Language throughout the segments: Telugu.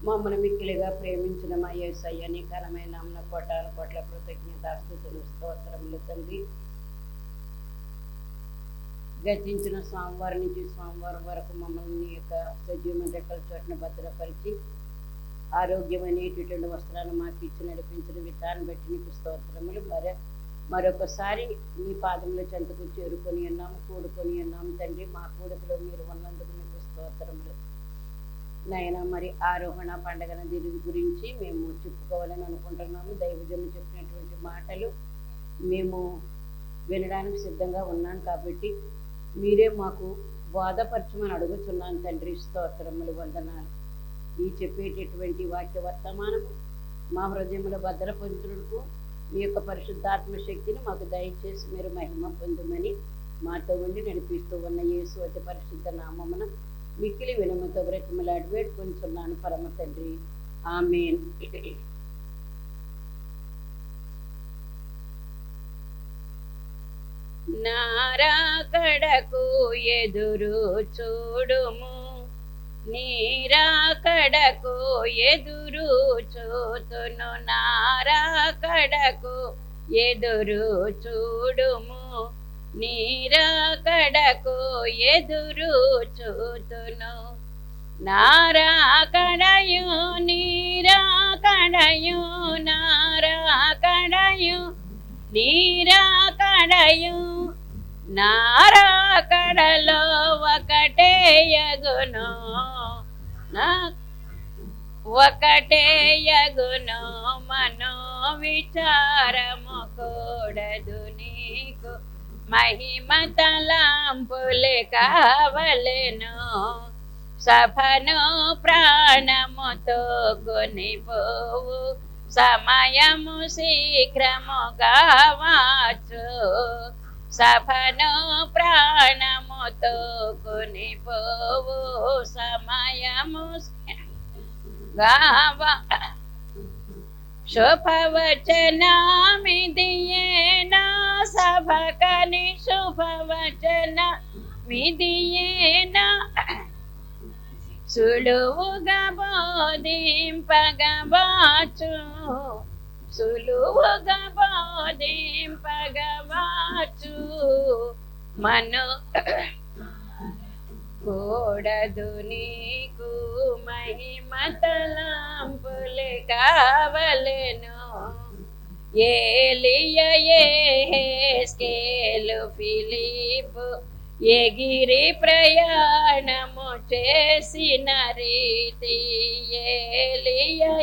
మమ్మల్ని మిక్కిలిగా ప్రేమించిన మా యేసయ్య నీ ఘనమైన నామమున కోటాను కోట్ల కృతజ్ఞతాస్తుతులు స్తోత్రములు తండ్రి. గతించిన సోమవారం నుంచి సోమవారం వరకు మమ్మల్ని నీ యొక్క సజీవమైన రెక్కల చోటును భద్రపరిచి ఆరోగ్యమైనటువంటి వస్త్రాలు మాకు ఇచ్చి నడిపించిన విధానం బట్టి నీకు స్తోత్రములు. మరొకసారి మీ పాదంలో చెంతకు చేరుకొని ఉన్నాము, కూడుకొని ఉన్నాము తండ్రి. మా కూడుకులో మీరు ఉన్నందుకు మీకు స్తోత్రములు నాయన. మరి ఆరోహణ పండుగన దీని గురించి మేము చెప్పుకోవాలని అనుకుంటున్నాము. దైవజనులు చెప్పినటువంటి మాటలు మేము వినడానికి సిద్ధంగా ఉన్నాం కాబట్టి మీరే మాకు బోధపరచమని అడుగుతున్నాను తండ్రి. స్తోత్రములు, వందనాలు. ఈ చెప్పేటటువంటి వాక్య వర్తమానము మా హృదయంలో భద్రపరుచుటకు మీ యొక్క పరిశుద్ధాత్మ శక్తిని మాకు దయచేసి మీరు మహిమ పొందుమని మాతో ఉండి నడిపిస్తూ ఉన్న యేసు అతి పరిశుద్ధ నామమున మిక్కిలి వినముతో బ్రతిమలాడి వేడుకొంచున్నాను పరమ తండ్రి. ఆమేన్. నారాకడకు ఎదురు చూడుము, నీరాకడకు ఎదురు చూతును. నారాకడకు ఎదురు చూడుము, నీరాకడకు ఎదురు చూతును. నారాకడయు నీరాకడయు, నారాకడయు నీరాకడయు నారాకడలో ఒకటే యగును, ఒకటే యగును. మనో విచారము కూడదు నీకు, మహిమ తలంపులే కావలెను. సభను ప్రాణముతో కొనిపోవు, సమయము శీఘ్రముగా వచ్చు. సభను ప్రాణముతో కొనిపోవు, సమయము గావా. శుభవచనమిదియేనా సభకని, శుభవచనమిదియేనా సులువుగా బోధింపగవచ్చు, సులువుగా బోధింపగవచ్చు. మను కూడదు నీకు, మహిమ తలంపులే కావలెను. ఏలియా యెహెజ్కేలు ఫిలిప్పు ఎగిరి ప్రయాణము చేసిన రీతి, ఏలియా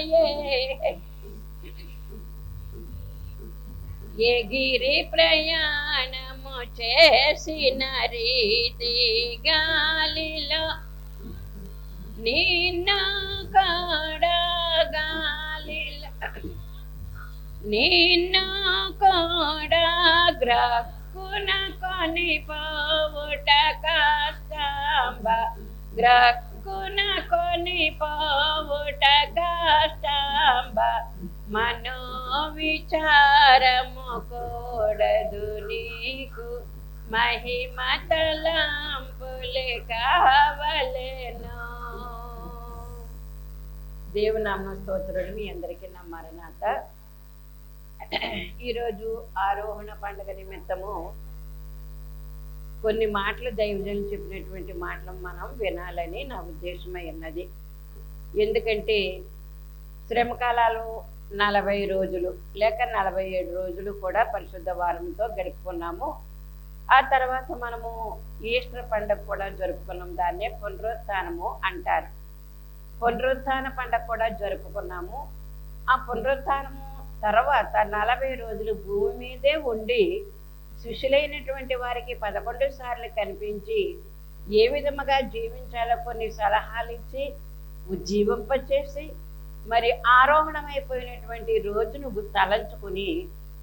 ఎగిరి ప్రయాణము చేసిన రీతి. గాలిలో నిన్ను కూడా, గాలిలో నిన్ను కూడా గ్రక్కున కొనిపోవుట కష్టంబ, గ్రక్కున కొనిపోవుట కష్టంబ. మనో విచారము కూడదు నీకు, మహిమ తలంపులే కావలెను. దేవునామ స్తోత్రుడు. మీ అందరికీ నా మరణాత. ఈరోజు ఆరోహణ పండుగ నిమిత్తము కొన్ని మాటలు దైవజనులు చెప్పినటువంటి మాటలు మనం వినాలని నా ఉద్దేశమై ఉన్నది. ఎందుకంటే శ్రమకాలాలు 40 రోజులు లేక 47 రోజులు కూడా పరిశుద్ధ వారంతో గడుపుకున్నాము. ఆ తర్వాత మనము ఈస్టర్ పండుగ కూడా జరుపుకున్నాం. దాన్నే పునరుత్థానము అంటారు. పునరుత్థాన పండుగ కూడా జరుపుకున్నాము. ఆ పునరుత్థానము తర్వాత 40 రోజులు భూమి మీదే ఉండి శిష్యులైనటువంటి వారికి 11 సార్లు కనిపించి ఏ విధముగా జీవించాలో కొన్ని సలహాలు ఇచ్చి ఉజ్జీవింపచేసి మరి ఆరోహణమైపోయినటువంటి రోజును తలంచుకుని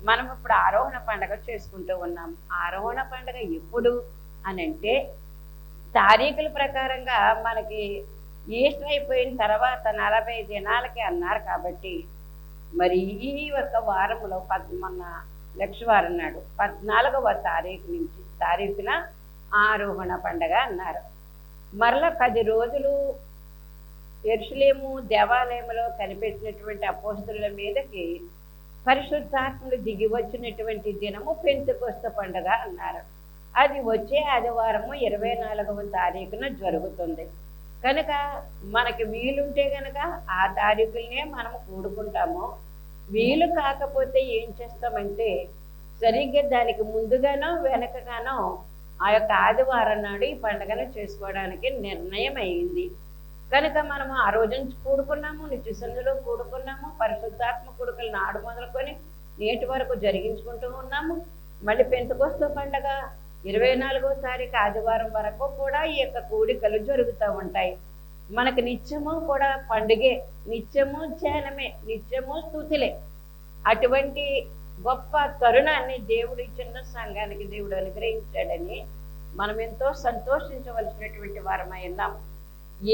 మనం ఇప్పుడు ఆరోహణ పండుగ చేసుకుంటూ ఉన్నాం. ఆరోహణ పండుగ ఎప్పుడు అని అంటే తారీఖుల ప్రకారంగా మనకి ఈస్టర్ అయిపోయిన తర్వాత 40 దినాలకి అన్నారు. కాబట్టి మరి ఈ యొక్క వారంలో మొన్న లక్షవారం నాడు 14వ తారీఖున ఆరోహణ పండుగ అన్నారు. మరలా 10 రోజులు యెరూషలేము దేవాలయంలో కనిపెట్టినటువంటి అపోస్తలుల మీదకి పరిశుద్ధాత్ముడు దిగి వచ్చినటువంటి దినము పెంతెకొస్తు పండుగ అన్నారు. అది వచ్చే ఆదివారము 24వ తారీఖున జరుగుతుంది. కనుక మనకి వీలుంటే కనుక ఆ తారీఖులనే మనము కూడుకుంటాము. వీలు కాకపోతే ఏం చేస్తామంటే సరిగ్గా దానికి ముందుగానో వెనకగానో ఆ యొక్క ఆదివారం నాడు ఈ పండుగను చేసుకోవడానికి నిర్ణయం అయింది. కనుక మనము ఆ రోజు నుంచి కూడుకున్నాము, నిత్య సంధిలో కూడుకున్నాము, పరిశుద్ధాత్మ కూడుకలు నాడు మొదలుకొని నేటి వరకు జరిగించుకుంటూ ఉన్నాము. మళ్ళీ పెంతెకొస్తు పండుగ 24వ తారీఖు ఆదివారం వరకు కూడా ఈ యొక్క కూడికలు జరుగుతూ ఉంటాయి. మనకు నిత్యము కూడా పండుగే, నిత్యము ధ్యానమే, నిత్యము స్తుతులే. అటువంటి గొప్ప తరుణాన్ని దేవుడు ఇచ్చిన సంఘానికి దేవుడు అనుగ్రహించాడని మనం ఎంతో సంతోషించవలసినటువంటి వారమై ఉన్నాం.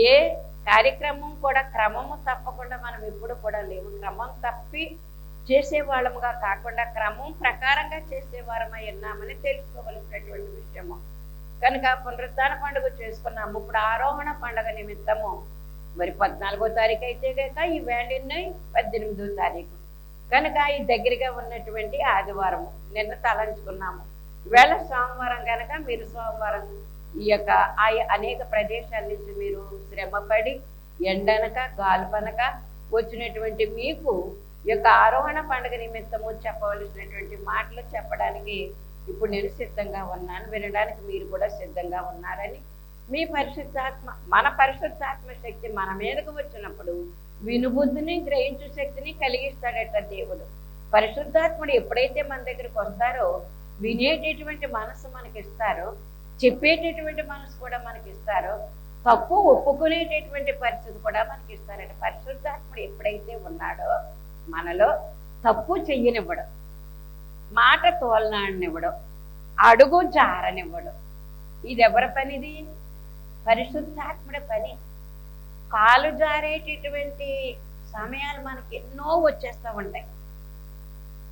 ఏ కార్యక్రమం కూడా క్రమము తప్పకుండా మనం ఎప్పుడు కూడా లేవు. క్రమం తప్పి చేసేవాళ్ళముగా కాకుండా క్రమం ప్రకారంగా చేసేవారమై ఉన్నామని తెలుసుకోవలసినటువంటి విషయము. కనుక పునరుత్థాన పండుగ చేసుకున్నాము. ఇప్పుడు ఆరోహణ పండుగ నిమిత్తము మరి 14వ తారీఖు అయితే కనుక ఈ వేళ 18వ తారీఖు కనుక ఈ దగ్గరగా ఉన్నటువంటి ఆదివారము నిన్న తలంచుకున్నాము. వేళ సోమవారం కనుక మీరు సోమవారం ఈ యొక్క అనేక ప్రదేశాల నుంచి మీరు శ్రమపడి ఎండనక గాల్పనక వచ్చినటువంటి మీకు ఈ యొక్క ఆరోహణ పండుగ నిమిత్తము చెప్పవలసినటువంటి మాటలు చెప్పడానికి ఇప్పుడు నేను సిద్ధంగా ఉన్నాను. వినడానికి మీరు కూడా సిద్ధంగా ఉన్నారని మీ పరిశుద్ధాత్మ మన పరిశుద్ధాత్మ శక్తి మన మీదకు వచ్చినప్పుడు వినుబుద్ధిని గ్రహించు శక్తిని కలిగిస్తాడట దేవుడు. పరిశుద్ధాత్ముడు ఎప్పుడైతే మన దగ్గరకు వస్తారో వినేటటువంటి మనసు మనకి ఇస్తారో, చెప్పేటటువంటి మనసు కూడా మనకి ఇస్తారో, తప్పు ఒప్పుకునేటటువంటి పరిస్థితి కూడా మనకి ఇస్తారట. పరిశుద్ధాత్ముడు ఎప్పుడైతే ఉన్నాడో మనలో తప్పు చెయ్యనివ్వడు, మాట తోలనాడనివ్వడు, అడుగు జారనివ్వడు. ఇది ఎవరి పనిది? పరిశుద్ధాత్ముడి పని. కాలు జారేటటువంటి సమయాలు మనకి ఎన్నో వచ్చేస్తూ ఉంటాయి,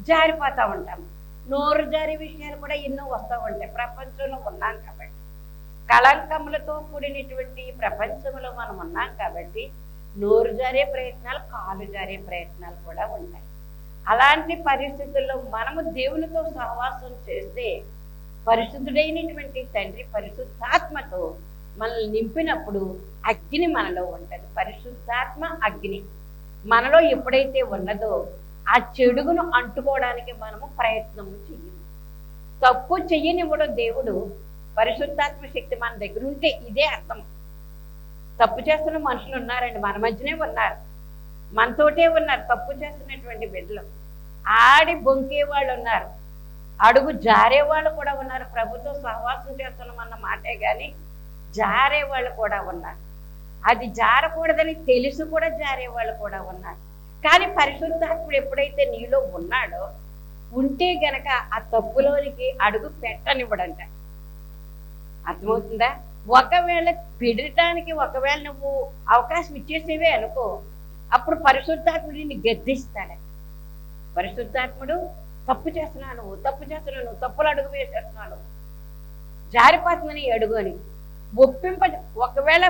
జారిపోతూ ఉంటాము. నోరు జారే విషయాలు కూడా ఎన్నో వస్తూ ఉంటాయి. ప్రపంచంలో ఉన్నాం కాబట్టి, కళంకములతో కూడినటువంటి ప్రపంచంలో మనం ఉన్నాం కాబట్టి నోరు జారే ప్రయత్నాలు, కాలు జారే ప్రయత్నాలు కూడా ఉంటాయి. అలాంటి పరిస్థితుల్లో మనము దేవునితో సహవాసం చేస్తే పరిశుద్ధుడైనటువంటి తండ్రి పరిశుద్ధాత్మతో మనల్ని నింపినప్పుడు అగ్ని మనలో ఉంటుంది. పరిశుద్ధాత్మ అగ్ని మనలో ఎప్పుడైతే ఉన్నదో ఆ చెడుగును అంటుకోవడానికి మనము ప్రయత్నం చెయ్యము. తప్పు చెయ్యనివ్వడం దేవుడు. పరిశుద్ధాత్మ శక్తి మన దగ్గర ఉంటే ఇదే అర్థం. తప్పు చేస్తున్న మనుషులు ఉన్నారండి, మన మధ్యనే ఉన్నారు, మనతోటే ఉన్నారు. తప్పు చేస్తున్నటువంటి బిడ్డలు ఆడి బొంకే వాళ్ళు ఉన్నారు, అడుగు జారే వాళ్ళు కూడా ఉన్నారు. ప్రభుతో సహవాసం చేస్తున్నామన్న మాటే కానీ జారే వాళ్ళు కూడా ఉన్నారు. అది జారకూడదని తెలుసు కూడా జారే వాళ్ళు కూడా ఉన్నారు. కానీ పరిశుద్ధాత్ముడు ఎప్పుడైతే నీలో ఉన్నాడో ఉంటే గనక ఆ తప్పులోనికి అడుగు పెట్టనివ్వడంట. అర్థమవుతుందా? ఒకవేళ పెడటానికి ఒకవేళ నువ్వు అవకాశం ఇచ్చేసేవే అనుకో, అప్పుడు పరిశుద్ధాత్ముడు నిన్ను గద్దిస్తాడు. పరిశుద్ధాత్ముడు తప్పు చేస్తున్నాను, తప్పు చేస్తున్నాను, తప్పులు అడుగు వేసేస్తున్నాను, జారిపోతుందని అడుగు అని ఒకవేళ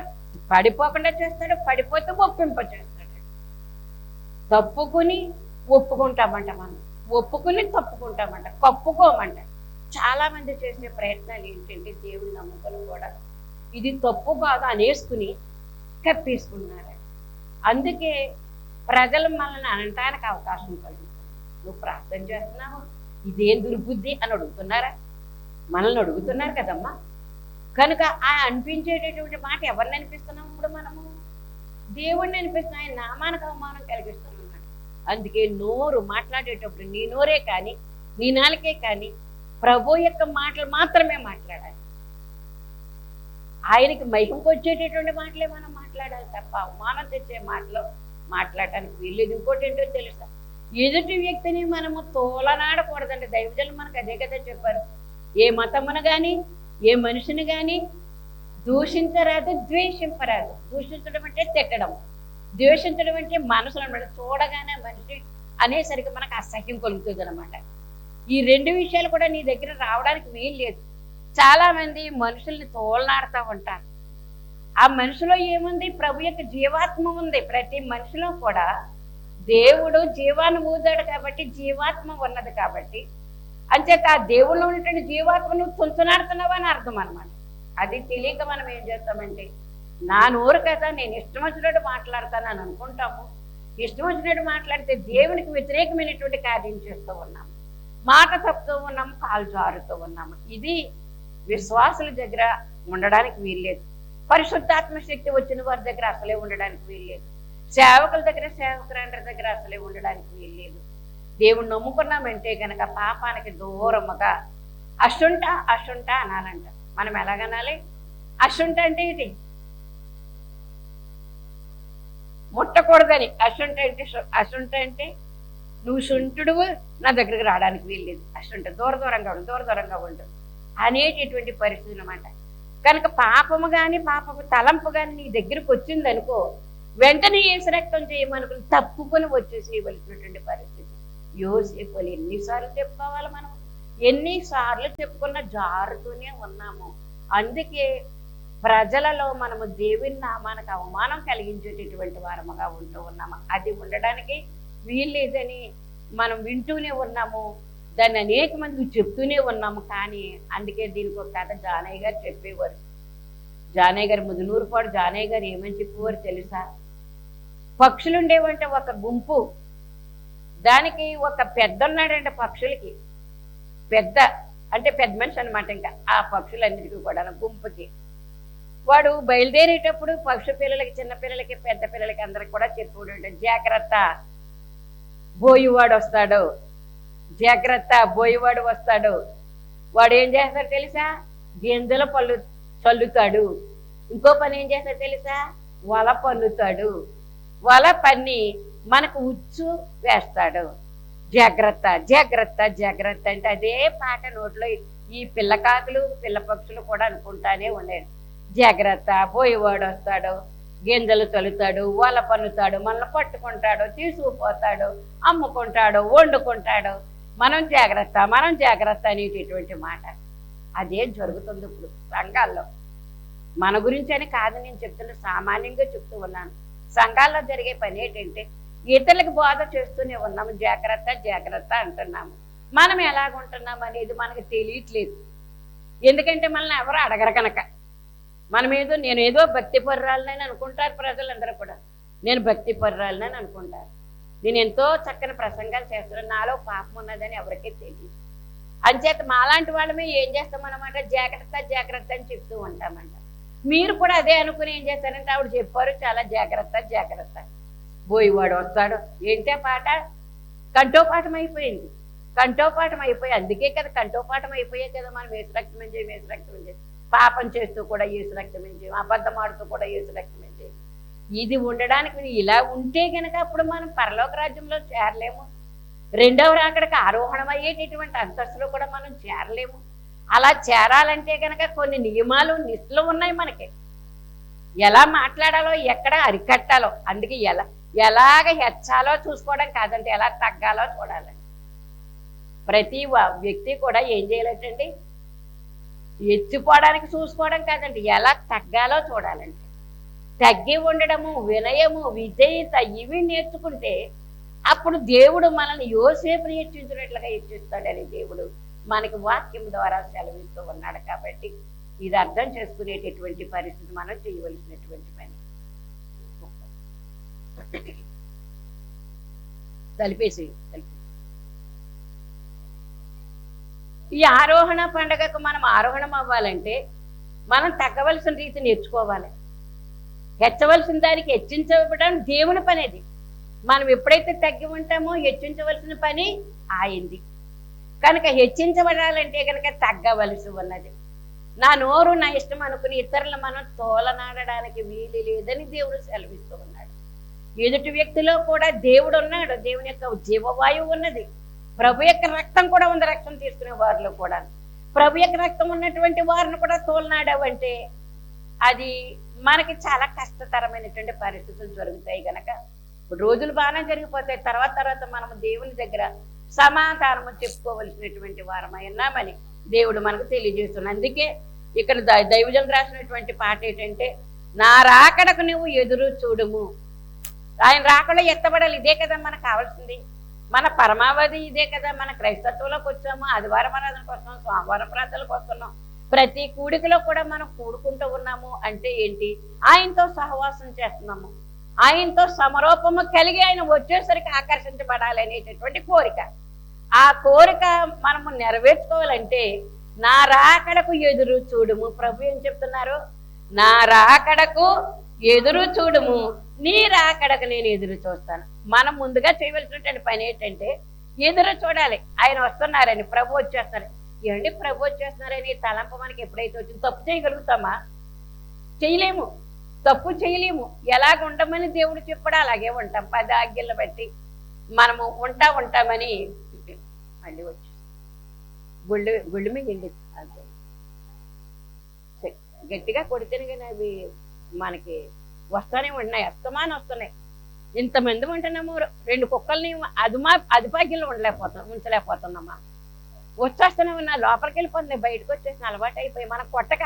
పడిపోకుండా చేస్తాడు, పడిపోతే ఒప్పింప చేస్తాడు. తప్పుకుని ఒప్పుకుంటామంట, మనం ఒప్పుకుని తప్పుకుంటామంట, కప్పుకోమంట. చాలా మంది చేసే ప్రయత్నాలు ఏంటంటే దేవుని నమ్మకం కూడా ఇది తప్పు కాదు అనేసుకుని కప్పేసుకున్నారు. అందుకే ప్రజలు మనల్ని అనటానికి అవకాశం కలుగుతుంది. నువ్వు ప్రార్థన చేస్తున్నావు, ఇదేం దుర్బుద్ధి అని అడుగుతున్నారా? మనల్ని అడుగుతున్నారు కదమ్మా. కనుక ఆ అనిపించేటటువంటి మాట ఎవరిని అనిపిస్తున్నాం? ఇప్పుడు మనము దేవుడిని అనిపిస్తున్నాం, ఆయన నామానికి అవమానం కలిగిస్తున్నాం. అందుకే నోరు మాట్లాడేటప్పుడు నీ నోరే కానీ నీ నాలుకే కానీ ప్రభు యొక్క మాటలు మాత్రమే మాట్లాడాలి. ఆయనకి మహిమకు వచ్చేటటువంటి మాటలే మనం మాట్లాడాలి తప్ప అవమానం తెచ్చే మాటలు మాట్లాడటానికి వీల్లేదు. ఇంకోటి ఏంటో తెలుసా, ఎదుటి వ్యక్తిని మనము తోలనాడకూడదండి. దైవజనులు మనకు అదే కదా చెప్పారు. ఏ మతమును కానీ ఏ మనిషిని కానీ దూషించరాదు, ద్వేషింపరాదు. దూషించడం అంటే తిట్టడం, ద్వేషించడం అంటే మనసులో చూడగానే మనిషి అనేసరికి మనకు అసహ్యం కలుగుతుంది అనమాట. ఈ రెండు విషయాలు కూడా నీ దగ్గర రావడానికి వీలు లేదు. చాలా మంది మనుషుల్ని తోలనాడుతూ ఉంటారు, ఆ మనిషిలో ఏముంది? ప్రభు యొక్క జీవాత్మ ఉంది. ప్రతి మనిషిలో కూడా దేవుడు జీవాన్ని ఊదాడు కాబట్టి జీవాత్మ ఉన్నది కాబట్టి అంచేత ఆ దేవుళ్ళు ఉన్నటువంటి జీవాత్మను తుంచనాడుతున్నావు అని అర్థం అనమాట. అది తెలియక మనం ఏం చేస్తామంటే, నా నోరు కదా నేను ఇష్టం వచ్చినట్టు మాట్లాడతాను అని అనుకుంటాము. ఇష్టం వచ్చినట్టు మాట్లాడితే దేవునికి వ్యతిరేకమైనటువంటి కార్యం చేస్తూ ఉన్నాము, మాట తప్పుతూ ఉన్నాము, కాలు జారుతూ ఉన్నాము. ఇది విశ్వాసుల దగ్గర ఉండడానికి వీల్లేదు. పరిశుద్ధాత్మ శక్తి వచ్చిన వారి దగ్గర అసలే ఉండడానికి వీల్లేదు. సేవకుల దగ్గర, సేవకురాండ్రి దగ్గర అసలే ఉండడానికి వీల్లేదు. దేవుణ్ణి నమ్ముకున్నామంటే కనుక పాపానికి దూరముగా అశుంట అశుంట అనాలంట. మనం ఎలాగనాలి? అశుంట అంటే ఇది ముట్టకూడదని. అశుంట అంటే నువ్వు శుంఠుడు నా దగ్గరికి రావడానికి వీల్లేదు. అశుంట దూరంగా ఉండు అనేటటువంటి పరిస్థితి అనమాట. కనుక పాపము కానీ పాపపు తలంపు కానీ నీ దగ్గరికి వచ్చిందనుకో, వెంటనే యేసు రక్తం చేయమనుకుని తప్పుకొని వచ్చేసేయవలసినటువంటి పరిస్థితి. యోసేపులు ఎన్నిసార్లు చెప్పుకోవాలి? మనం ఎన్నిసార్లు చెప్పుకున్నా జారుతూనే ఉన్నాము. అందుకే ప్రజలలో మనము దేవుని నామానికి అవమానం కలిగించేటటువంటి వారముగా ఉంటూ ఉన్నాము. అది ఉండడానికి వీల్లేదని మనం వింటూనే ఉన్నాము, దాన్ని అనేక మందికి చెప్తూనే ఉన్నాము. కానీ అందుకే దీనికి ఒక కథ జానయ్య గారు చెప్పేవారు. జానయ్య గారు, ముదునూరుపాడు జానయ్య గారు ఏమని చెప్పేవారు తెలుసా? పక్షులు ఉండేవంటే ఒక గుంపు, దానికి ఒక పెద్ద ఉన్నాడంటే పక్షులకి, పెద్ద అంటే పెద్ద మనిషి అనమాట. ఇంకా ఆ పక్షులన్నిటికీ కూడా గుంపుకి వాడు బయలుదేరేటప్పుడు పక్షి పిల్లలకి, చిన్న పిల్లలకి, పెద్ద పిల్లలకి అందరికి కూడా చెప్పుకుంటుంటే, జాగ్రత్త బోయివాడు వస్తాడు, జాగ్రత్త బోయివాడు వస్తాడు. వాడు ఏం చేస్తాడు తెలుసా? గింజల పళ్ళు చల్లుతాడు. ఇంకో పని ఏం చేస్తాడు తెలుసా? వల పన్నుతాడు. వల పన్ని మనకు ఉచ్చు వేస్తాడు. జాగ్రత్త జాగ్రత్త జాగ్రత్త అంటే అదే పాట నోట్లో ఈ పిల్లకాకులు, పిల్ల పక్షులు కూడా అనుకుంటానే ఉండేది. జాగ్రత్త, పోయేవాడు వస్తాడు, గింజలు చల్లుతాడు, వల పన్నుతాడు, మనల్ని పట్టుకుంటాడు, తీసుకుపోతాడు, అమ్ముకుంటాడు, వండుకుంటాడు. మనం జాగ్రత్త అనేటటువంటి మాట అదే జరుగుతుంది ఇప్పుడు సంఘాల్లో. మన గురించి అని కాదు నేను చెప్తున్నా, సామాన్యంగా చెప్తూ ఉన్నాను. సంఘాల్లో జరిగే పని ఏంటంటే, ఇతరులకు బోధ చేస్తూనే ఉన్నాము, జాగ్రత్త జాగ్రత్త అంటున్నాము. మనం ఎలాగుంటున్నాం అనేది మనకు తెలియట్లేదు. ఎందుకంటే మనల్ని ఎవరు అడగరు కనుక. నేనేదో భక్తి పర్రాలని అనుకుంటారు ప్రజలందరూ కూడా. నేను భక్తి పర్రాలని అనుకుంటారు. నేను ఎంతో చక్కని ప్రసంగాలు చేస్తున్నాను, నాలో పాపం ఉన్నదని ఎవరికీ తెలియదు. అంచేత మాలాంటి వాళ్ళమే ఏం చేస్తామన్నమాట, జాగ్రత్త జాగ్రత్త అని చెప్తూ ఉంటామంట. మీరు కూడా అదే అనుకుని ఏం చేస్తారంటే, ఆవిడ చెప్పారు చాలా జాగ్రత్త జాగ్రత్త, బోయివాడు వస్తాడు. ఏంటే పాట? కంఠోపాఠం అయిపోయింది. అందుకే కదా కంఠోపాఠం అయిపోయే కదా మనం యేసు రక్తమని చేయి, పాపం చేస్తూ కూడా యేసు రక్తమని చేయి, అబద్ధం ఆడుతూ కూడా యేసు రక్తమని చేయి. ఇది ఉండడానికి ఇలా ఉంటే కనుక అప్పుడు మనం పరలోక రాజ్యంలో చేరలేము. రెండవ రాకడకి ఆరోహణం అయ్యేటటువంటి అంతస్తులో కూడా మనం చేరలేము. అలా చేరాలంటే కనుక కొన్ని నియమాలు, నిష్ఠలు ఉన్నాయి మనకి. ఎలా మాట్లాడాలో, ఎక్కడ అరికట్టాలో, అందుకే ఎలాగ హెచ్చాలో చూసుకోవడం కాదంటే ఎలా తగ్గాలో చూడాలండి. ప్రతి వ్యక్తి కూడా ఏం చేయాలంటే, ఎత్తిపోవడానికి చూసుకోవడం కాదండి, ఎలా తగ్గాలో చూడాలంటే. తగ్గి ఉండడము, వినయము, విధేయత ఇవి నేర్చుకుంటే అప్పుడు దేవుడు మనల్ని యోసేపుని హెచ్చించినట్లుగా హెచ్చిస్తాడని దేవుడు మనకి వాక్యం ద్వారా సెలవిస్తూ ఉన్నాడు. కాబట్టి ఇది అర్థం చేసుకునేటటువంటి పరిస్థితి మనం చేయవలసినటువంటి పని. తలిపేసి ఈ ఆరోహణ పండుగకు మనం ఆరోహణం అవ్వాలంటే మనం తగ్గవలసిన రీతి నేర్చుకోవాలి. హెచ్చవలసిన దానికి హెచ్చించబడడం దేవుని పని. అది మనం ఎప్పుడైతే తగ్గి ఉంటామో హెచ్చించవలసిన పని ఆయింది. కనుక హెచ్చించబడాలంటే కనుక తగ్గవలసి ఉన్నది. నా నోరు నా ఇష్టం అనుకుని ఇతరులు మనం తోలనాడడానికి వీలు లేదని దేవుడు సెలవిస్తూ ఉన్నాడు. ఎదుటి వ్యక్తిలో కూడా దేవుడు ఉన్నాడు, దేవుని యొక్క జీవవాయువు ఉన్నది, ప్రభు యొక్క రక్తం కూడా ఉంది. రక్తం తీసుకునే వారిలో కూడా ప్రభు యొక్క రక్తం ఉన్నటువంటి వారిని కూడా తోలనాడవంటే అది మనకి చాలా కష్టతరమైనటువంటి పరిస్థితులు జరుగుతాయి. కనుక రోజులు బాగానే జరిగిపోతాయి. తర్వాత మనం దేవుని దగ్గర సమాధానము చెప్పుకోవలసినటువంటి వారమై ఉన్నామని దేవుడు మనకు తెలియజేస్తున్నాడు. అందుకే ఇక్కడ దైవజనులు రాసినటువంటి పాట ఏంటంటే, నా రాకడకు నువ్వు ఎదురు చూడుము. ఆయన రాకడ ఎత్తబడాలి. ఇదే కదా మనకు కావాల్సింది. మన పరమావధి ఇదే కదా. మన క్రైస్తత్వంలోకి వచ్చాము, ఆదివారం ఆరాధనకు వస్తున్నాం, సోమవారం ప్రార్థనలకు వస్తున్నాం. ప్రతి కూడికలో కూడా మనం కూడుకుంటూ ఉన్నాము అంటే ఏంటి? ఆయనతో సహవాసం చేస్తున్నాము, ఆయనతో సమరూపము కలిగి ఆయన వచ్చేసరికి ఆకర్షించబడాలి అనేటటువంటి కోరిక. ఆ కోరిక మనము నెరవేర్చుకోవాలంటే నా రాకడకు ఎదురు చూడుము. ప్రభు ఏం చెప్తున్నారు? నా రాకడకు ఎదురు చూడుము, నీ రాకడకు నేను ఎదురు చూస్తాను. మనం ముందుగా చేయవలసినటువంటి పని ఏంటంటే ఎదురు చూడాలి. ఆయన వస్తున్నారని, ప్రభు వచ్చేస్తారు. ఏమండి ప్రభు వచ్చేస్తున్నారని తలంపు మనకి ఎప్పుడైతే వచ్చింది, తప్పు చేయగలుగుతామా? చేయలేము, తప్పు చేయలేము. ఎలాగ ఉండమని దేవుడు చెప్పడా అలాగే ఉంటాం. 10 ఆజ్ఞలు బట్టి మనము ఉంటామని మళ్ళీ వచ్చి గుళ్ళు మీద వెళ్ళి అంతే గట్టిగా కొడితేనే కానీ అవి మనకి వస్తూనే ఉన్నాయి, అస్తమానం వస్తున్నాయి. ఇంతమంది ఉంటున్నాము, 2 కుక్కల్ని అదుపాగ్యంలో ఉంచలేకపోతున్నామా? వచ్చేస్తున్నాము, నా లోపలికి వెళ్ళిపోతుంది, బయటకు వచ్చేసిన అలవాటు అయిపోయి మనం కొట్టక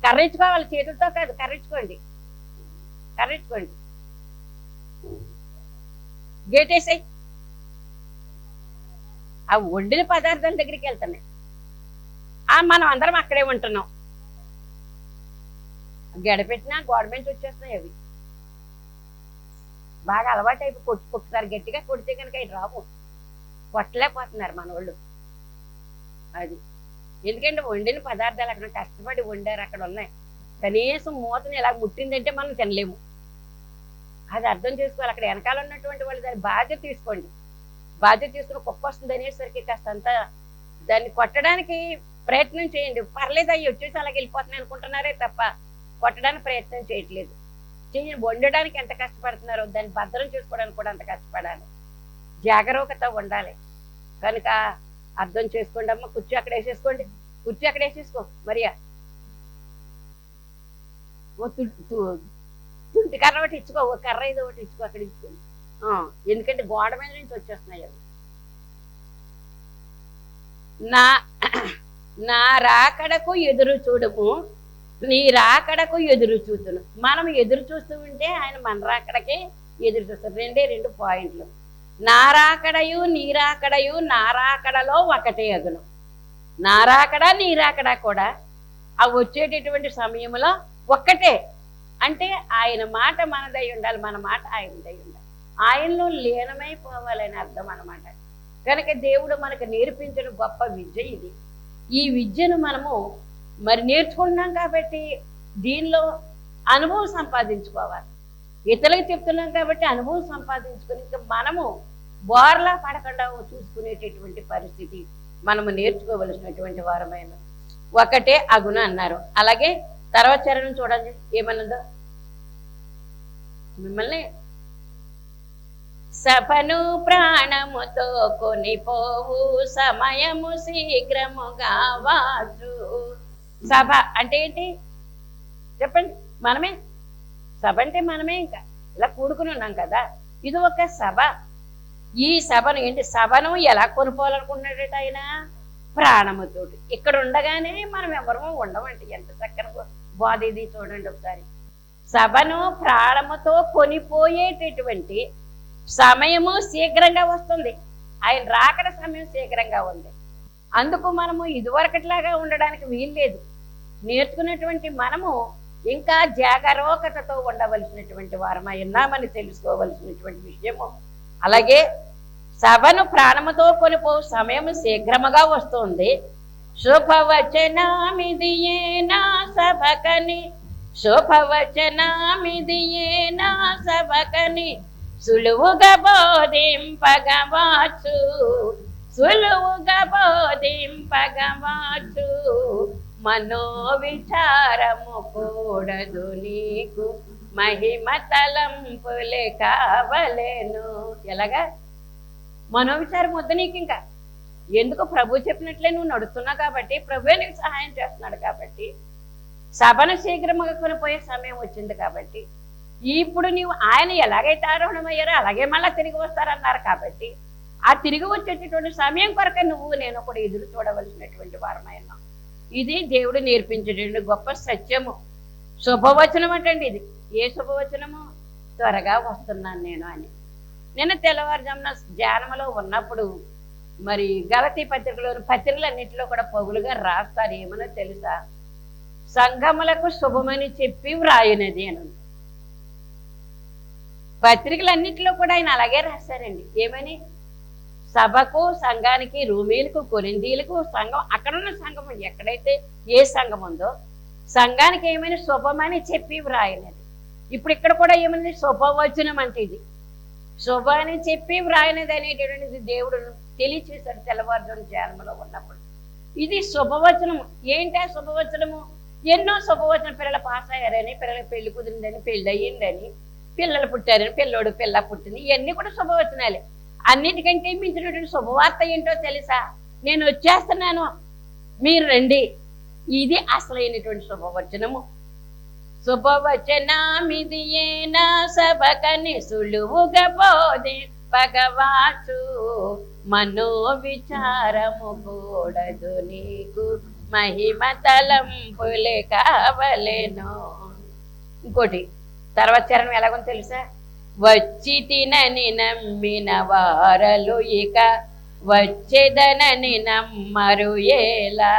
కర్రించుకోవాలి. చేతులతో కాదు, కర్రించుకోండి. గేటేసాయి. ఆ వండిన పదార్థాల దగ్గరికి వెళ్తున్నాయి. మనం అందరం అక్కడే ఉంటున్నాం. గడపెట్టినా గోడ నుంచి వచ్చేస్తున్నాయి. అవి బాగా అలవాటు అయిపోయి కొట్టుకుంటున్నారు. గట్టిగా కొడితే కనుక అవి రావు, కొట్టలేకపోతున్నారు మన వాళ్ళు. అది ఎందుకంటే వండిన పదార్థాలు అక్కడ కష్టపడి వండారు, అక్కడ ఉన్నాయి. కనీసం మూతని ఇలా ముట్టిందంటే మనం తినలేము. అది అర్థం చేసుకోవాలి. అక్కడ వెనకాల ఉన్నటువంటి వాళ్ళు దాన్ని బాధ్యత తీసుకోండి. బాధ్యత తీసుకుని కుక్క వస్తుంది అనేసరికి కాస్త అంతా దాన్ని కొట్టడానికి ప్రయత్నం చేయండి. పర్లేదు, అవి వచ్చేసి అలాగే వెళ్ళిపోతున్నాయి అనుకుంటున్నారే తప్ప కొట్టడానికి ప్రయత్నం చేయట్లేదు. వండడానికి ఎంత కష్టపడుతున్నారో దాన్ని భద్రం చేసుకోవడానికి కూడా అంత కష్టపడాలి. జాగరూకత ఉండాలి. కనుక అర్థం చేసుకోండి. అమ్మ కుర్చీ అక్కడ వేసేసుకోండి, కుర్చీ అక్కడ వేసేసుకో. మరియా తుంటి కర్ర ఒకటి ఇచ్చుకో, కర్ర ఏదో ఒకటి ఇచ్చుకో, అక్కడ ఇచ్చుకోండి. ఎందుకంటే గోడ మీద నుంచి వచ్చేస్తున్నాయి అవి. నా రాకడకు ఎదురు చూడము, నీ రాకడకు ఎదురు చూతును. మనం ఎదురు చూస్తూ ఉంటే ఆయన మన రాకడకే ఎదురు చూస్తారు. 2 పాయింట్లు. నా రాకడయు నీ రాకడయు నా రాకడలో ఒకటే అగును. నా రాకడ నీ రాకడ కూడా ఆ వచ్చేటటువంటి సమయంలో ఒక్కటే. అంటే ఆయన మాట మనదై ఉండాలి, మన మాట ఆయనదై ఉండాలి. ఆయనలో లీనమైపోవాలని అర్థం అన్నమాట. కనుక దేవుడు మనకు నేర్పించిన గొప్ప విద్య ఇది. ఈ విద్యను మనము మరి నేర్చుకుంటున్నాం కాబట్టి దీనిలో అనుభవం సంపాదించుకోవాలి. ఇతరులకు చెప్తున్నాం కాబట్టి అనుభవం సంపాదించుకుని ఇంకా మనము బోర్లా పడకుండా చూసుకునేటటువంటి పరిస్థితి మనము నేర్చుకోవలసినటువంటి వారమైన ఒకటే అగుణ అన్నారు. అలాగే తర్వాత చరణం చూడండి ఏమన్నదో. మిమ్మల్ని సభను ప్రాణముతో కొనిపోవు సమయము శీఘ్రముగా వచ్చు. సభ అంటే ఏంటి చెప్పండి? మనమే. సభ అంటే మనమే. ఇంకా ఇలా కూడుకుని ఉన్నాం కదా, ఇది ఒక సభ. ఈ సభను ఏంటి? సభను ఎలా కొనుక్కోవాలనుకున్నాడట ఆయన? ప్రాణముతోటి. ఇక్కడ ఉండగానే మనం ఎవరమో ఉండమంటే ఎంత చక్కని బాధ ఇది చూడండి ఒకసారి. సభను ప్రాణముతో కొనిపోయేటటువంటి సమయము శీఘ్రంగా వస్తుంది. ఆయన రాకడ సమయం శీఘ్రంగా ఉంది. అందుకు మనము ఇదివరకట్లాగా ఉండడానికి వీల్లేదు. నేర్చుకున్నటువంటి మనము ఇంకా జాగరూకతతో ఉండవలసినటువంటి వారమై ఉన్నామని తెలుసుకోవలసినటువంటి విషయము. అలాగే సభను ప్రాణముతో కొనిపో సమయం శీఘ్రముగా వస్తుంది. శుభవచనామిదియే నా సభకని, శుభవచనామిదియే నా సభకని సులువుగా బోధింపగవచ్చు, సులువుగా బోధింపగవచ్చు. మనో విచారము కూడదు నీకు, మహిమ తలంపులే కావలేను. ఎలాగా? మనోవిచారం వద్దు నీకు. ఇంకా ఎందుకు? ప్రభు చెప్పినట్లే నువ్వు నడుస్తున్నావు కాబట్టి, ప్రభువే నీకు సహాయం చేస్తున్నాడు కాబట్టి, సభను శీఘ్రముగా కొనిపోయే సమయం వచ్చింది కాబట్టి, ఇప్పుడు నీవు ఆయన ఎలాగైతే ఆరోహణమయ్యారో అలాగే మళ్ళీ తిరిగి వస్తారన్నారు కాబట్టి, ఆ తిరిగి వచ్చేటటువంటి సమయం కొరకు నువ్వు నేను కూడా ఎదురు చూడవలసినటువంటి వారమైనా. ఇది దేవుడు నేర్పించేటువంటి గొప్ప సత్యము. శుభవచనం అంటండి ఇది. ఏ శుభవచనము? త్వరగా వస్తున్నాను నేను అని. నిన్న తెల్లవారుజామున ధ్యానంలో ఉన్నప్పుడు మరి గలతీ పత్రికలోని పత్రికలన్నింటిలో కూడా పౌలుగా రాస్తారు ఏమనో తెలుసా? సంఘములకు శుభమని చెప్పి వ్రాయినది అని. పత్రికలన్నింటిలో కూడా ఆయన అలాగే రాశారండి. ఏమని? సభకు, సంఘానికి, రూమీలకు, కొరింథీలకు, సంఘం, అక్కడున్న సంఘం ఎక్కడైతే ఏ సంఘం ఉందో సంఘానికి ఏమైనా శుభమని చెప్పి వ్రాయినది. ఇప్పుడు ఇక్కడ కూడా ఏమైంది? శుభవచనం అంటే ఇది. శుభ అని చెప్పి వ్రాయినది అనేటటువంటిది దేవుడు తెలియచేశాడు తెల్లవారుజాము ధ్యానంలో ఉన్నప్పుడు. ఇది శుభవచనము. ఏంటి ఆ శుభవచనము? ఎన్నో శుభవచనం. పిల్లలు పాస్ అయ్యారని, పిల్లలకి పెళ్లి కుదిరిందని, పెళ్ళి అయ్యిందని, పిల్లలు పుట్టారని, పిల్లోడు పిల్ల పుట్టింది, ఇవన్నీ కూడా శుభవచనాలే. అన్నిటికంటే మించినటువంటి శుభవార్త ఏంటో తెలుసా? నేను వచ్చేస్తున్నాను, మీరు రండి. ఇది అసలైనటువంటి శుభవచనము. శుభవచనమిది ఏనా సభకని సులువుగా బోధి పగవాచు మనో విచారము కూడదు నీకు మహిమ తలంపులే కావలేను. ఇంకోటి తర్వాత చరణం ఎలాగో తెలుసా? వచ్చి తినని నమ్మిన వారలు ఇక వచ్చేదనని నమ్మరు ఎలా.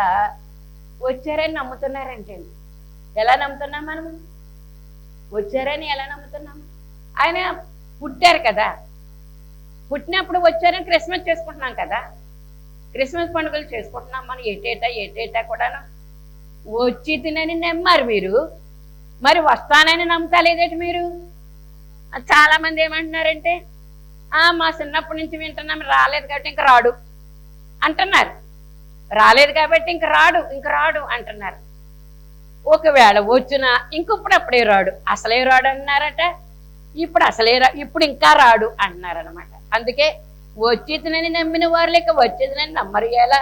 వచ్చారని నమ్ముతున్నారంటే ఎలా నమ్ముతున్నాం మనము? వచ్చారని ఎలా నమ్ముతున్నాము? ఆయన పుట్టారు కదా, పుట్టినప్పుడు వచ్చారని క్రిస్మస్ చేసుకుంటున్నాం కదా, క్రిస్మస్ పండుగలు చేసుకుంటున్నాం మనం ఏటేటా కూడాను. వచ్చి తినని నమ్మారు మీరు, మరి వస్తానని నమ్ముతా లేదేటి మీరు? చాలా మంది ఏమంటున్నారంటే మా చిన్నప్పటి నుంచి వింటున్నాం, రాలేదు కాబట్టి ఇంక రాడు అంటున్నారు. రాలేదు కాబట్టి ఇంక రాడు అంటున్నారు. ఒకవేళ వచ్చినా ఇంకొప్పుడప్పుడే రాడు, అసలే రాడు అన్నారట. ఇప్పుడు ఇంకా రాడు అంటున్నారనమాట. అందుకే వచ్చేదినని నమ్మిన వారు లేక వచ్చేదినని నమ్మరు ఎలా.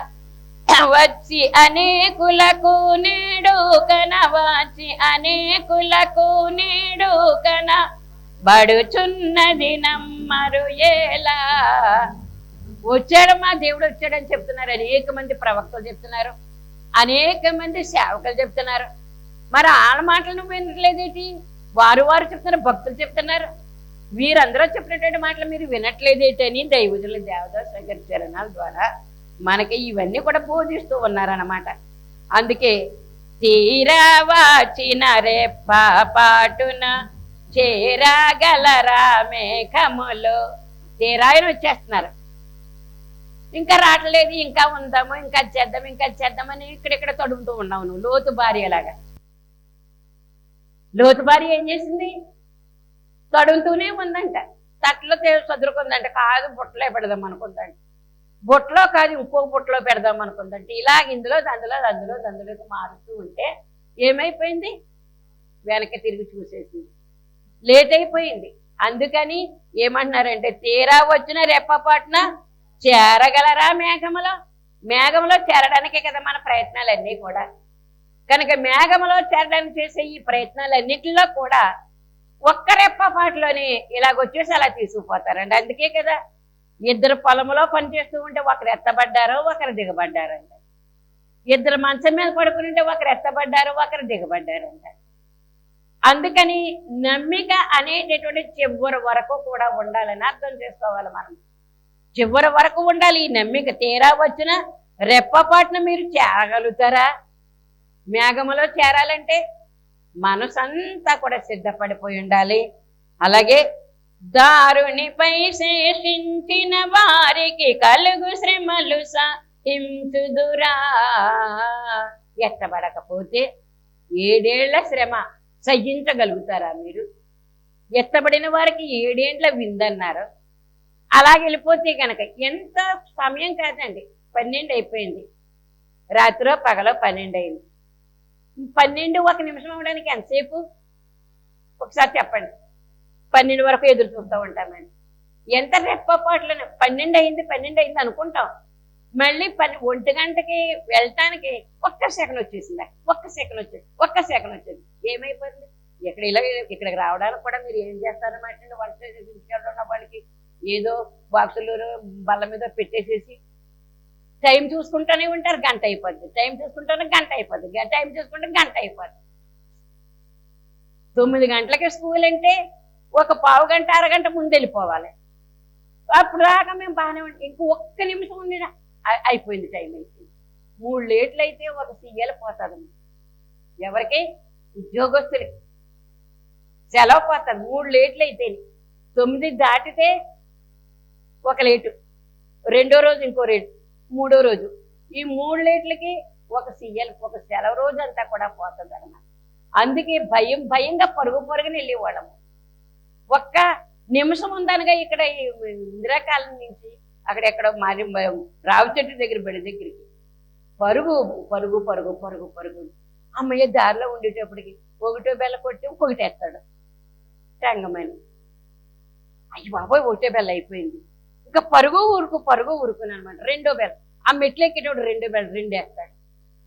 వచ్చి అనేకులకు నేడు కన, వచ్చి అనేకులకు నేడు కన బడుచున్నది నమ్మరు ఎలా. వచ్చాడు, మా దేవుడు వచ్చాడని చెప్తున్నారు అనేక మంది ప్రవక్తలు చెప్తున్నారు, అనేక మంది సేవకులు చెప్తున్నారు. మరి వాళ్ళ మాటలు నువ్వు వినట్లేదేటి? వారు చెప్తున్నారు, భక్తులు చెప్తున్నారు, వీరందరూ చెప్పినటువంటి మాటలు మీరు వినట్లేదేటని దైవజనుల దేవదాస్ గారి చరణాల ద్వారా మనకి ఇవన్నీ కూడా బోధిస్తూ ఉన్నారన్నమాట. అందుకే తీరా వాచిన రెప్ప పాటున చేరాగలరా మేఘములో. తీరాయన వచ్చేస్తున్నారు, ఇంకా రావట్లేదు, ఇంకా ఉందాము, ఇంకా చేద్దామని ఇక్కడిక్కడ తడుముతూ ఉన్నావు నువ్వు. లోతు భార్యలాగా. లోతు భార్య ఏం చేసింది? తడుముతూనే ఉందంట. తట్లో చదురుకుందంట. కాదు బుట్టలో పెడదాం అనుకుందంట. బుట్టలో కాదు ఇంకో బుట్టలో పెడదాం అనుకుందంట. ఇలాగ అందులోకి మారుతూ ఉంటే ఏమైపోయింది? వెనక్కి తిరిగి చూసేసింది, లేట్ అయిపోయింది. అందుకని ఏమంటున్నారంటే తీరా వచ్చిన రెప్పపాటున చేరగలరా మేఘంలో చేరడానికే కదా మన ప్రయత్నాలన్నీ కూడా. కనుక మేఘంలో చేరడానికి చేసే ఈ ప్రయత్నాలన్నిటిలో కూడా ఒక్క రెప్పపాటులోనే ఇలాగొచ్చేసి అలా తీసుకుపోతారండి. అందుకే కదా ఇద్దరు పొలంలో పనిచేస్తూ ఉంటే ఒకరు ఎత్తబడ్డారో ఒకరు దిగబడ్డారంట. ఇద్దరు మంచం మీద పడుకుని ఉంటే ఒకరు ఎత్తబడ్డారో ఒకరు దిగబడ్డారంట. అందుకని నమ్మిక అనేటటువంటి చివరి వరకు కూడా ఉండాలని అర్థం చేసుకోవాలి మనం. చివరి వరకు ఉండాలి ఈ నమ్మిక. తీరా వచ్చిన రెప్పపాటున మీరు చేరగలుగుతారా? మేఘములో చేరాలంటే మనసంతా కూడా సిద్ధపడిపోయి ఉండాలి. అలాగే దారునిపై శేషించిన వారికి కలుగు శ్రమలు సహించుదురా. ఎత్తబడకపోతే 7 ఏళ్ల శ్రమ సహించగలుగుతారా మీరు? ఎత్తబడిన వారికి 7 ఏండ్ల విందన్నారు. అలాగే వెళ్ళిపోతే కనుక ఎంత సమయం కాదండి, 12 అయిపోయింది. రాత్రో పగలో 12 అయింది. 12 1 నిమిషం అవ్వడానికి ఎంతసేపు? ఒకసారి చెప్పండి. 12 వరకు ఎదురు చూస్తూ ఉంటామండి. ఎంత రెప్పపాట్లను 12 అయింది అనుకుంటాం. మళ్ళీ 1 గంటకి వెళ్ళటానికి ఒక్క సెకండ్ వచ్చేసింది. ఒక్క సెకండ్ వచ్చేది. ఏమైపోతుంది? ఇక్కడికి రావడానికి కూడా మీరు ఏం చేస్తారన్నమాట? వంట తీసుకెళ్ళడం వాళ్ళకి ఏదో బాక్సులు బల్ల మీద పెట్టేసేసి టైం చూసుకుంటూనే ఉంటారు. గంట అయిపోద్ది. టైం చూసుకుంటే గంట అయిపోద్ది. 9 గంటలకి స్కూల్ అంటే ఒక పావు గంట అరగంట ముందు వెళ్ళిపోవాలి. అప్పుడు దాకా మేము బాగానే ఉంటాం. ఇంకో ఒక్క నిమిషం ఉంది, అయిపోయింది, టైం అయిపోయింది. 3 లేట్లు అయితే ఒక సీఎల్ పోతుంది. ఎవరికి? ఉద్యోగస్తులకి సెలవు పోతుంది. 3 లేట్లు అయితే 9 దాటితే ఒక లేటు, రెండో రోజు ఇంకో రేటు, మూడో రోజు, ఈ 3 లేట్లకి ఒక సీఎల్, ఒక సెలవు రోజు అంతా కూడా పోతుంది అన్నమాట. అందుకే భయంగా పరుగుని వెళ్ళేవాళ్ళము. ఒక్క నిమిషం ఉందనగా ఇక్కడ ఇందిరాకాలం నుంచి అక్కడెక్కడ మరి రావి చెట్టు దగ్గర బడి దగ్గరికి పరుగు పరుగు పరుగు పరుగు పరుగు. అమ్మయ్య దారిలో ఉండేటప్పటికి ఒకటో బెల్ల కొట్టి ఒకటేస్తాడు రంగమని. అయ్యి బాబోయ్, ఒకటో బెల్ల అయిపోయింది. ఇంకా పరుగు ఊరుకుని అనమాట. రెండో బెల్ల, ఆ మెట్లు ఎక్కేటప్పుడు రెండో బెల్ల 2 వేస్తాడు.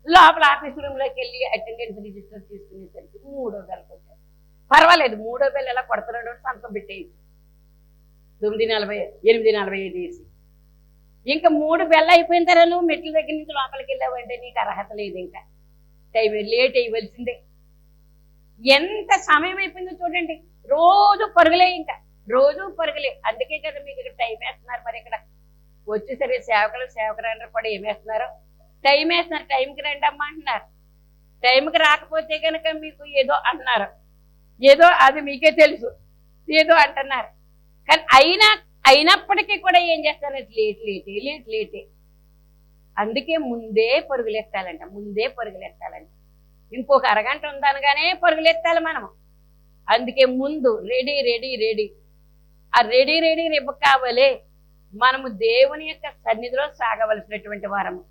లోపల ఆఫీస్ రూమ్లోకి వెళ్ళి అటెండెన్స్ రిజిస్టర్ తీసుకునేసరికి 3వ బెల్ల కొట్టాడు. పర్వాలేదు, 3వ బెల్ల ఎలా కొడుతున్నాడు సంతకం పెట్టేయచ్చు. 9:40, 8:45 వేసి ఇంకా 3 బెల్ల అయిపోయిన తర్వాత నువ్వు మెట్ల దగ్గర నుంచి లోపలికి వెళ్ళావంటే నీకు అర్హత లేదు. ఇంకా టైం లేట్ అయ్యవలసిందే. ఎంత సమయం అయిపోయిందో చూడండి. రోజు పరుగులే, ఇంకా రోజు పరుగులే. అందుకే కదా మీకు ఇక్కడ టైం వేస్తున్నారు. మరి ఇక్కడ వచ్చేసరి సేవకులందరూ కూడా ఏం వేస్తున్నారు? టైం వేస్తున్నారు. టైంకి రండి అమ్మా అంటున్నారు. టైంకి రాకపోతే కనుక మీకు ఏదో అంటున్నారు. ఏదో అది మీకే తెలుసు, ఏదో అంటున్నారు. కానీ అయినప్పటికీ కూడా ఏం చేస్తారు? లేటే. అందుకే ముందే పరుగులెత్తాలంట. ఇంకొక అరగంట ఉందనగానే పరుగులెత్తాలి మనం. అందుకే ముందు రెడీ. ఆ రెడీ రేపు కావాలి. మనము దేవుని యొక్క సన్నిధిలో సాగవలసినటువంటి వారము.